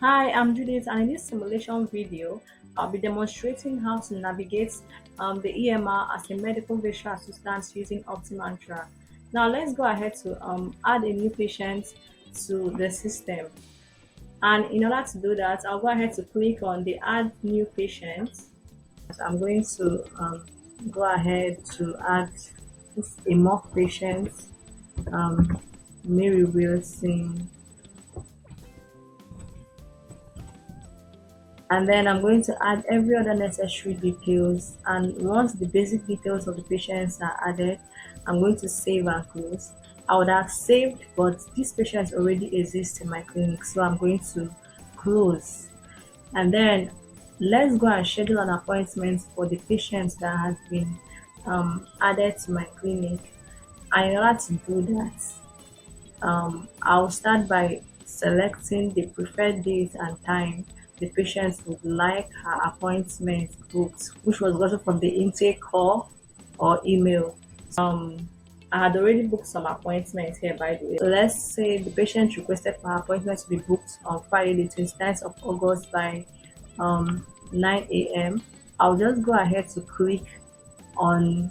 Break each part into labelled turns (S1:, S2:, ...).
S1: Hi, I'm Judith, and in this simulation video, I'll be demonstrating how to navigate the EMR as a medical virtual assistant using Optimantra. Now, let's go ahead to add a new patient to the system. And in order to do that, I'll go ahead to click on the Add New Patient. So I'm going to go ahead to add a more patient, um, Mary Wilson. And then I'm going to add every other necessary details, and once the basic details of the patients are added, I'm going to save and close. I would have saved, but this patient already exists in my clinic, so I'm going to close. And then let's go and schedule an appointment for the patient that has been added to my clinic. And in order to do that, I'll start by selecting the preferred date and time the patient would like her appointment booked, which was gotten from the intake call or email. I had already booked some appointments here, by the way. So let's say the patient requested for her appointment to be booked on Friday, the 29th of August by 9 a.m. I'll just go ahead to click on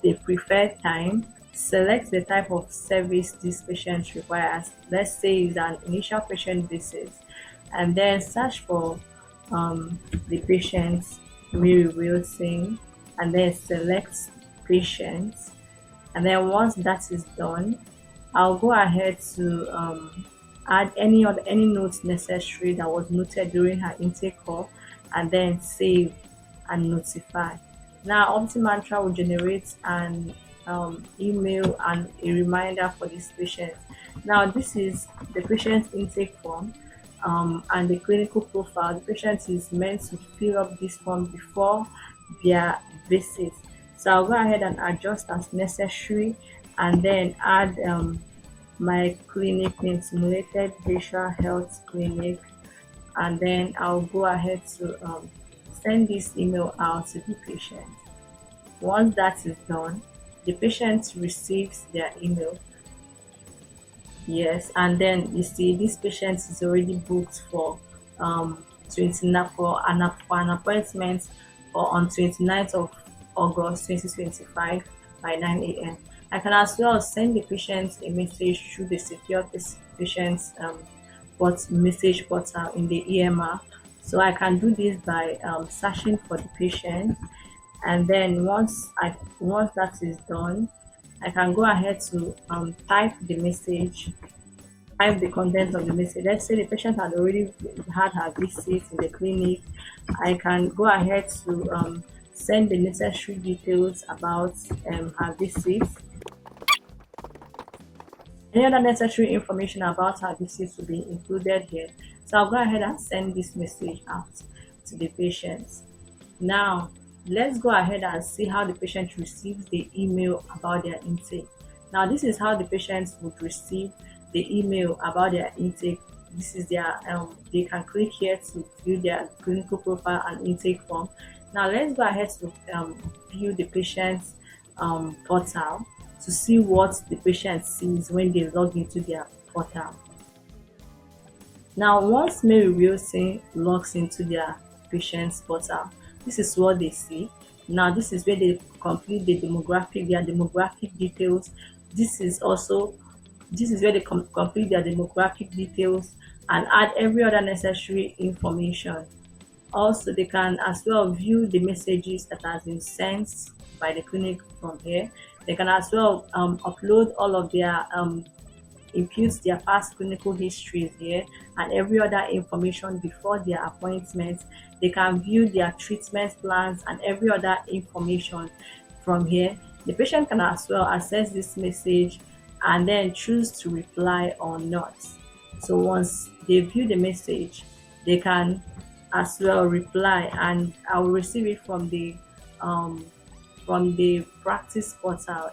S1: the preferred time, select the type of service this patient requires. Let's say it's an initial patient visit, and then search for the patient's Mary Wilson, and then select patients. And then once that is done, I'll go ahead to add any notes necessary that was noted during her intake call, and then save and notify. Now, Optimantra will generate an email and a reminder for this patient. Now, this is the patient's intake form and the clinical profile. The patient is meant to fill up this form before their visit. So I'll go ahead and adjust as necessary, and then add my clinic name, Simulated Virtual Health Clinic, and then I'll go ahead to send this email out to the patient. Once that is done, the patient receives their email. Yes, and then you see this patient is already booked for 29 for an appointment for on 29th of August 2025 by 9 a.m. I can as well send the patient a message through the secure patient's message portal in the EMR. So I can do this by searching for the patient, and then once that is done, I can go ahead to type the content of the message. Let's say the patient had already had her visit in the clinic. I can go ahead to send the necessary details about her visit. Any other necessary information about her visit will be included here. So I'll go ahead and send this message out to the patients. Now, let's go ahead and see how the patient receives the email about their intake. Now, this is how the patients would receive the email about their intake. This is their, they can click here to view their clinical profile and intake form. Now, let's go ahead to view the patient's portal to see what the patient sees when they log into their portal. Now, once Mary Wilson logs into their patient's portal, this is what they see. Now, this is where they complete their demographic details. This is also this is where they complete their demographic details and add every other necessary information. Also, they can as well view the messages that has been sent by the clinic from here. They can as well upload all of their impute their past clinical histories here and every other information before their appointments. They can view their treatment plans and every other information from here. The patient can as well access this message and then choose to reply or not. So once they view the message, they can as well reply, and I will receive it from the practice portal